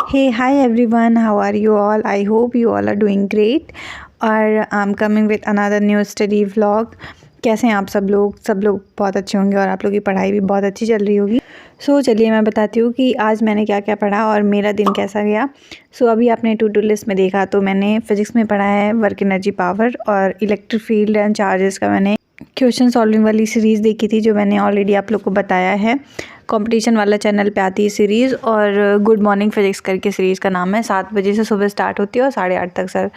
Hey, hi everyone, how are you all? I hope you all are doing great. और I'm coming with another new study vlog. कैसे हैं आप सब लोग बहुत अच्छे होंगे और आप लोग की पढ़ाई भी बहुत अच्छी चल रही होगी। चलिए मैं बताती हूँ कि आज मैंने क्या क्या पढ़ा और मेरा दिन कैसा गया। अभी आपने टू डू लिस्ट में देखा तो मैंने फिज़िक्स में पढ़ा है वर्क एनर्जी पावर और इलेक्ट्रिक फील्ड एंड चार्जेस का मैंने क्वेश्चन सॉल्विंग वाली सीरीज़ देखी थी जो मैंने ऑलरेडी आप लोग को बताया है। कंपटीशन वाला चैनल पे आती है सीरीज़ और गुड मॉर्निंग फिज़िक्स करके सीरीज़ का नाम है। 7 बजे से सुबह स्टार्ट होती है और 8:30 तक सर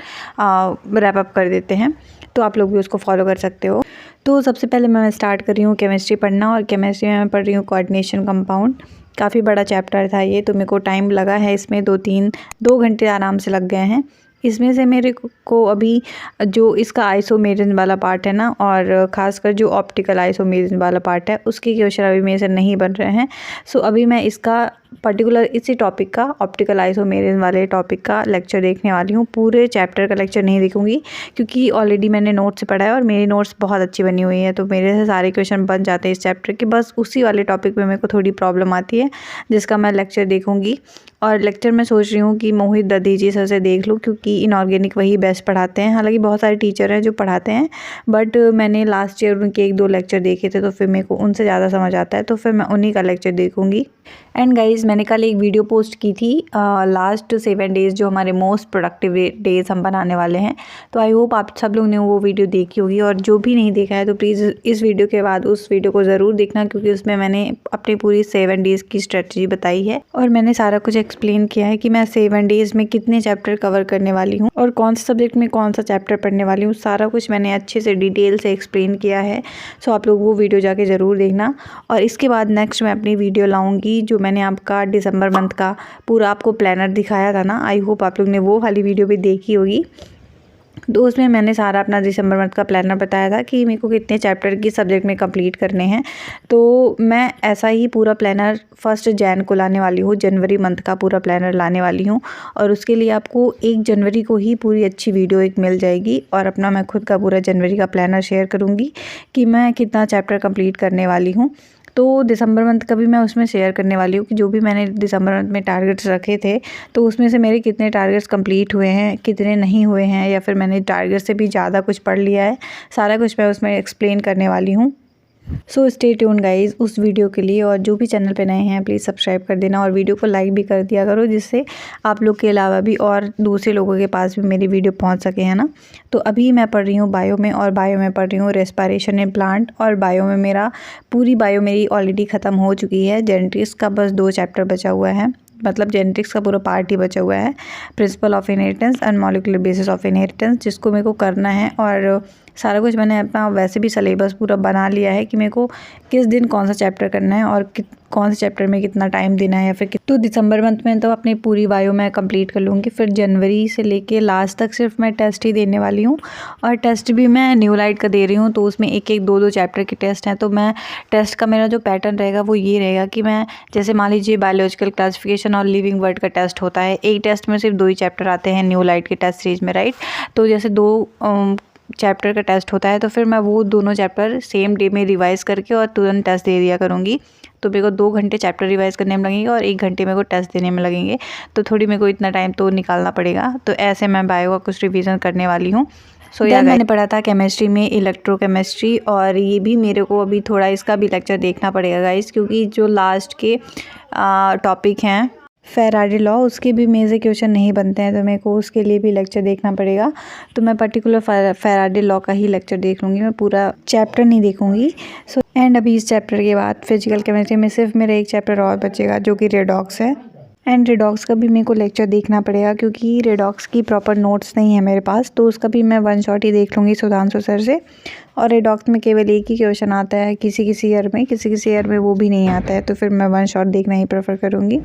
रैप अप कर देते हैं, तो आप लोग भी उसको फॉलो कर सकते हो। तो सबसे पहले मैं स्टार्ट कर रही हूँ केमिस्ट्री पढ़ना और केमिस्ट्री में मैं पढ़ रही हूँ कोऑर्डिनेशन कंपाउंड। काफ़ी बड़ा चैप्टर था ये, तो मेरे को टाइम लगा है इसमें 2 घंटे आराम से लग गए हैं। इसमें से मेरे को अभी जो इसका आइसोमेरिज्म वाला पार्ट है ना, और ख़ासकर जो ऑप्टिकल आइसोमेरिज्म वाला पार्ट है उसके क्वेश्चन अभी मेरे से नहीं बन रहे हैं। अभी मैं इसका पर्टिकुलर इसी टॉपिक का ऑप्टिकल आइसोमेरिज्म वाले टॉपिक का लेक्चर देखने वाली हूँ। पूरे चैप्टर का लेक्चर नहीं देखूँगी क्योंकि ऑलरेडी मैंने नोट्स से पढ़ा है और मेरी नोट्स बहुत अच्छी बनी हुई है, तो मेरे से सारे क्वेश्चन बन जाते हैं इस चैप्टर के। बस उसी वाले टॉपिक में मेरे को थोड़ी प्रॉब्लम आती है जिसका मैं लेक्चर देखूँगी। और लेक्चर मैं सोच रही हूँ कि मोहित ददीजी सर से देख लूँ क्योंकि इनऑर्गेनिक वही बेस्ट पढ़ाते हैं। हालांकि बहुत सारे टीचर हैं जो पढ़ाते हैं, बट मैंने लास्ट ईयर उनके 1-2 लेक्चर देखे थे तो फिर मेरे को उनसे ज़्यादा समझ आता है, तो फिर मैं उन्हीं का लेक्चर देखूँगी। एंड गाइज़, मैंने कल एक वीडियो पोस्ट की थी लास्ट 7 डेज़ जो हमारे मोस्ट प्रोडक्टिव डेज़ हम बनाने वाले हैं। तो आई होप आप सब लोग ने वो वीडियो देखी होगी, और जो भी नहीं देखा है तो प्लीज़ इस वीडियो के बाद उस वीडियो को ज़रूर देखना क्योंकि उसमें मैंने अपनी पूरी 7 डेज़ की स्ट्रेटजी बताई है और मैंने सारा कुछ एक्सप्लेन किया है कि मैं 7 डेज़ में कितने चैप्टर कवर करने वाली हूँ और कौन सा सब्जेक्ट में कौन सा चैप्टर पढ़ने वाली हूँ। सारा कुछ मैंने अच्छे से डिटेल से एक्सप्लेन किया है। आप लोग वो वीडियो जाके ज़रूर देखना। और इसके बाद नेक्स्ट मैं अपनी वीडियो लाऊंगी जो मैंने आपका दिसंबर मंथ का पूरा आपको प्लानर दिखाया था ना, आई होप आप लोग ने वो वाली वीडियो भी देखी होगी। तो उसमें मैंने सारा अपना दिसंबर मंथ का प्लानर बताया था कि मेरे को कितने चैप्टर की सब्जेक्ट में कंप्लीट करने हैं। तो मैं ऐसा ही पूरा प्लानर 1 जैन को लाने वाली हूँ, जनवरी मंथ का पूरा प्लानर लाने वाली हूँ। और उसके लिए आपको 1 जनवरी को ही पूरी अच्छी वीडियो एक मिल जाएगी और अपना मैं खुद का पूरा जनवरी का प्लानर शेयर करूँगी कि मैं कितना चैप्टर कंप्लीट करने वाली हूँ। तो दिसंबर मंथ का भी मैं उसमें शेयर करने वाली हूँ कि जो भी मैंने दिसंबर मंथ में टारगेट्स रखे थे तो उसमें से मेरे कितने टारगेट्स कंप्लीट हुए हैं, कितने नहीं हुए हैं, या फिर मैंने टारगेट से भी ज़्यादा कुछ पढ़ लिया है। सारा कुछ मैं उसमें एक्सप्लेन करने वाली हूँ। स्टे ट्यून गाइज उस वीडियो के लिए। और जो भी चैनल पे नए हैं प्लीज़ सब्सक्राइब कर देना और वीडियो को लाइक भी कर दिया करो जिससे आप लोग के अलावा भी और दूसरे लोगों के पास भी मेरी वीडियो पहुंच सके, है ना। तो अभी मैं पढ़ रही हूँ बायो में, और बायो में पढ़ रही हूँ रेस्पिरेशन इन प्लांट। और बायो में मेरा पूरी बायो मेरी ऑलरेडी ख़त्म हो चुकी है। जेनेटिक्स का बस 2 चैप्टर बचा हुआ है, मतलब जेनेटिक्स का पूरा पार्ट ही बचा हुआ है, principle of inheritance and molecular basis of inheritance, जिसको मेरे को करना है। और सारा कुछ मैंने अपना वैसे भी सिलेबस पूरा बना लिया है कि मेरे को किस दिन कौन सा चैप्टर करना है और कौन से चैप्टर में कितना टाइम देना है या फिर तो दिसंबर मंथ में तो अपनी पूरी बायो मैं कंप्लीट कर लूँगी। फिर जनवरी से लेके लास्ट तक सिर्फ मैं टेस्ट ही देने वाली हूँ, और टेस्ट भी मैं न्यू लाइट का दे रही हूँ। तो उसमें 1-1, 2-2 चैप्टर के टेस्ट हैं। तो मैं टेस्ट का मेरा जो पैटर्न रहेगा वो ये रहेगा कि मैं जैसे मान लीजिए बायोलॉजिकल क्लासिफिकेशन और लिविंग वर्ड का टेस्ट होता है, एक टेस्ट में सिर्फ 2 ही चैप्टर आते हैं न्यू लाइट के टेस्ट सीरीज में, राइट। तो जैसे 2 चैप्टर का टेस्ट होता है तो फिर मैं वो दोनों चैप्टर सेम डे में रिवाइज़ करके और तुरंत टेस्ट दे दिया करूँगी। तो मेरे को 2 घंटे चैप्टर रिवाइज़ करने में लगेंगे और 1 घंटे मेरे को टेस्ट देने में लगेंगे। तो थोड़ी मेरे को इतना टाइम तो निकालना पड़ेगा। तो ऐसे मैं बायो का कुछ रिवीजन करने वाली हूँ। मैंने पढ़ा था केमिस्ट्री में इलेक्ट्रोकेमिस्ट्री, और ये भी मेरे को अभी थोड़ा इसका भी लेक्चर देखना पड़ेगा गाइस, क्योंकि जो लास्ट के टॉपिक हैं फैराडे लॉ उसके भी मेरे से क्वेश्चन नहीं बनते हैं, तो मेरे को उसके लिए भी लेक्चर देखना पड़ेगा। तो मैं पर्टिकुलर फैराडे लॉ का ही लेक्चर देख लूँगी, मैं पूरा चैप्टर नहीं देखूँगी। एंड अभी इस चैप्टर के बाद फिजिकल केमिस्ट्री में सिर्फ मेरा एक चैप्टर और बचेगा जो कि रेडॉक्स है। एंड रेडॉक्स का भी मेरे को लेक्चर देखना पड़ेगा क्योंकि रेडॉक्स की प्रॉपर नोट्स नहीं है मेरे पास, तो उसका भी मैं 1 शॉट ही देख लूँगी सुधांशु सर से। और रेडॉक्स में केवल एक ही क्वेश्चन आता है किसी ईयर में, किसी ईयर में वो भी नहीं आता है, तो फिर मैं 1 शॉट देखना ही प्रेफर करूँगी।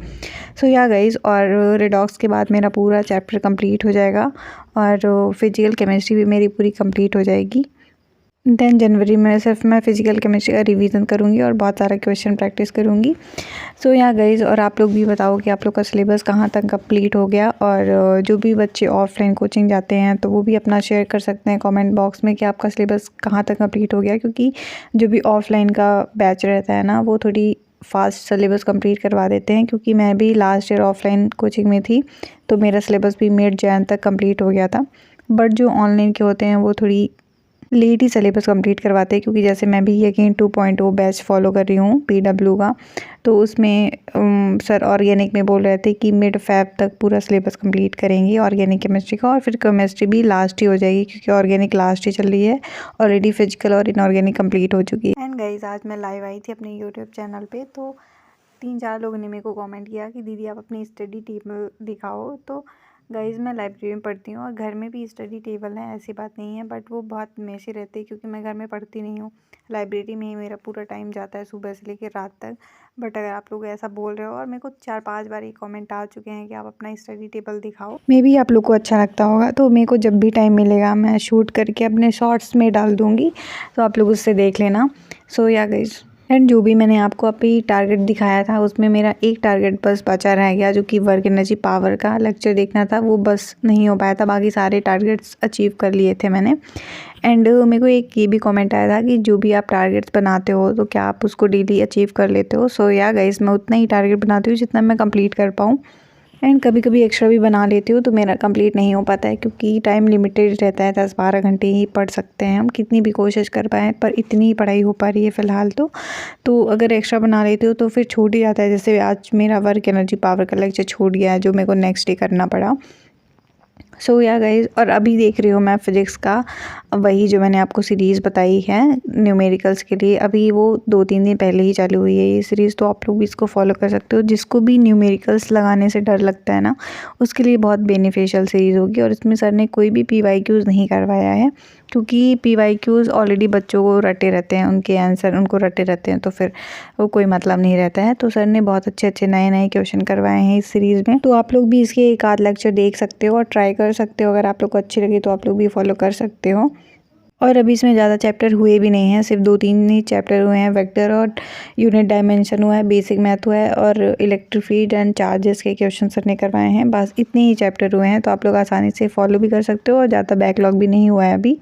या गाइज़, और रेडॉक्स के बाद मेरा पूरा चैप्टर कंप्लीट हो जाएगा और फिजिकल केमिस्ट्री भी मेरी पूरी कंप्लीट हो जाएगी। देन जनवरी में सिर्फ मैं फिजिकल केमिस्ट्री का रिवीजन करूँगी और बहुत सारा क्वेश्चन प्रैक्टिस करूँगी। गाइज़, और आप लोग भी बताओ कि आप लोग का सिलेबस कहाँ तक कंप्लीट हो गया। और जो भी बच्चे ऑफलाइन कोचिंग जाते हैं तो वो भी अपना शेयर कर सकते हैं कमेंट बॉक्स में कि आपका सिलेबस कहाँ तक कंप्लीट हो गया, क्योंकि जो भी ऑफलाइन का बैच रहता है ना वो थोड़ी फास्ट सिलेबस कंप्लीट करवा देते हैं, क्योंकि मैं भी लास्ट ईयर ऑफलाइन कोचिंग में थी तो मेरा सिलेबस भी मिड जैन तक कंप्लीट हो गया था। बट जो ऑनलाइन के होते हैं वो थोड़ी लेट ही सिलेबस कंप्लीट करवाते हैं, क्योंकि जैसे मैं भी यकीन 2.0 बैच फॉलो कर रही हूँ PW का, तो उसमें सर ऑर्गेनिक में बोल रहे थे कि मिड फैब तक पूरा सिलेबस कंप्लीट करेंगे ऑर्गेनिक केमिस्ट्री का, और फिर केमिस्ट्री भी लास्ट ही हो जाएगी, क्योंकि ऑर्गेनिक लास्ट ही चल रही है। ऑलरेडी फिजिकल और इनऑर्गेनिक कंप्लीट हो चुकी है। एंड गाइस, आज मैं लाइव आई थी अपने यूट्यूब चैनल पे, तो 3-4 लोगों ने मेरे को कमेंट किया कि दीदी आप अपनी स्टडी टेबल दिखाओ। तो गाइज़, मैं लाइब्रेरी में पढ़ती हूँ और घर में भी स्टडी टेबल है, ऐसी बात नहीं है, बट वो बहुत मेसी रहती है, क्योंकि मैं घर में पढ़ती नहीं हूँ। लाइब्रेरी में ही मेरा पूरा टाइम जाता है, सुबह से लेकर रात तक। बट अगर आप लोग ऐसा बोल रहे हो, और मेरे को 4-5 बार ये कमेंट आ चुके हैं कि आप अपना स्टडी टेबल दिखाओ, मे बी आप लोग को अच्छा लगता होगा, तो मेरे को जब भी टाइम मिलेगा मैं शूट करके अपने शॉर्ट्स में डाल दूँगी, तो आप लोग उससे देख लेना। सो या गाइज़, एंड जो भी मैंने आपको अभी टारगेट दिखाया था उसमें मेरा एक टारगेट बस बचा रह गया, जो कि वर्क एनर्जी पावर का लेक्चर देखना था, वो बस नहीं हो पाया था। बाकी सारे टारगेट्स अचीव कर लिए थे मैंने। एंड मेरे को एक ये भी कमेंट आया था कि जो भी आप टारगेट्स बनाते हो तो क्या आप उसको डेली अचीव कर लेते हो। सो या गाइस, मैं उतना ही टारगेट बनाती हूँ जितना मैं कंप्लीट कर पाऊँ, एंड कभी कभी एक्स्ट्रा भी बना लेती हूँ, तो मेरा कंप्लीट नहीं हो पाता है, क्योंकि टाइम लिमिटेड रहता है। 10-12 घंटे ही पढ़ सकते हैं हम, कितनी भी कोशिश कर पाएँ, पर इतनी ही पढ़ाई हो पा रही है फ़िलहाल। तो अगर एक्स्ट्रा बना लेती हूँ तो फिर छूट ही जाता है। जैसे आज मेरा वर्क एनर्जी पावर का लेक्चर छूट गया है, जो मेरे को नेक्स्ट डे करना पड़ा। सो या गाइज़, और अभी देख रही हूँ मैं फिज़िक्स का वही जो मैंने आपको सीरीज़ बताई है न्यूमेरिकल्स के लिए, अभी वो 2-3 दिन पहले ही चालू हुई है ये सीरीज़, तो आप लोग भी इसको फॉलो कर सकते हो। जिसको भी न्यूमेरिकल्स लगाने से डर लगता है ना, उसके लिए बहुत बेनिफिशियल सीरीज़ होगी। और इसमें सर ने कोई भी PYQs नहीं करवाया है, क्योंकि PYQs ऑलरेडी बच्चों को रटे रहते हैं, उनके आंसर उनको रटे रहते हैं, तो फिर वो कोई मतलब नहीं रहता है। तो सर ने बहुत अच्छे अच्छे नए नए क्वेश्चन करवाए हैं इस सीरीज़ में, तो आप लोग भी इसके एक आध लेक्चर देख सकते हो और ट्राई कर सकते हो। अगर आप लोग को अच्छी लगी तो आप लोग भी फॉलो कर सकते हो। और अभी इसमें ज़्यादा चैप्टर हुए भी नहीं हैं, सिर्फ 2-3 ही चैप्टर हुए हैं। वेक्टर और यूनिट डायमेंशन हुआ है, बेसिक मैथ हुआ है, और इलेक्ट्रिक फील्ड एंड चार्जेस के क्वेश्चन सर ने करवाए हैं। बस इतने ही चैप्टर हुए हैं, तो आप लोग आसानी से फॉलो भी कर सकते हो, और ज़्यादा बैकलॉग भी नहीं हुआ है अभी।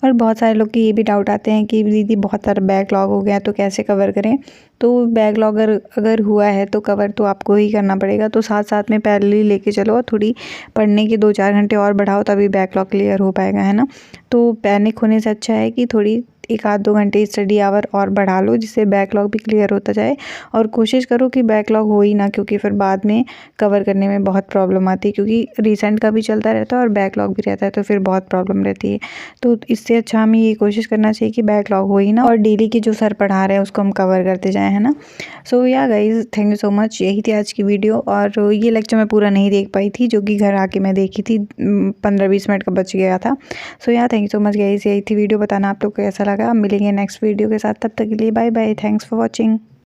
और बहुत सारे लोग के ये भी डाउट आते हैं कि दीदी बहुत सारा बैकलॉग हो गया तो कैसे कवर करें। तो बैकलॉग अगर हुआ है तो कवर तो आपको ही करना पड़ेगा, तो साथ साथ में पैरेलली लेके चलो, और थोड़ी पढ़ने के 2-4 घंटे और बढ़ाओ, तभी बैकलॉग क्लियर हो पाएगा, है ना। तो पैनिक होने से अच्छा है कि थोड़ी 1-2 घंटे स्टडी आवर और बढ़ा लो, जिससे बैकलॉग भी क्लियर होता जाए। और कोशिश करो कि बैकलॉग हो ही ना, क्योंकि फिर बाद में कवर करने में बहुत प्रॉब्लम आती है, क्योंकि रिसेंट का भी चलता रहता है और बैकलॉग भी रहता है, तो फिर बहुत प्रॉब्लम रहती है। तो इससे अच्छा हमें ये कोशिश करना चाहिए कि बैकलॉग हो ही ना, और डेली के जो सर पढ़ा रहे हैं उसको हम कवर करते जाएँ, है ना। सो yeah guys, thank you so much. यही थी आज की वीडियो, और ये लेक्चर मैं पूरा नहीं देख पाई थी, जो कि घर आके मैं देखी थी, 15-20 मिनट का बच गया था। सो या thank you so much guys, यही थी वीडियो। बताना आप लोग को कैसा लगा। मिलेंगे नेक्स्ट वीडियो के साथ, तब तक के लिए bye bye, thanks for watching.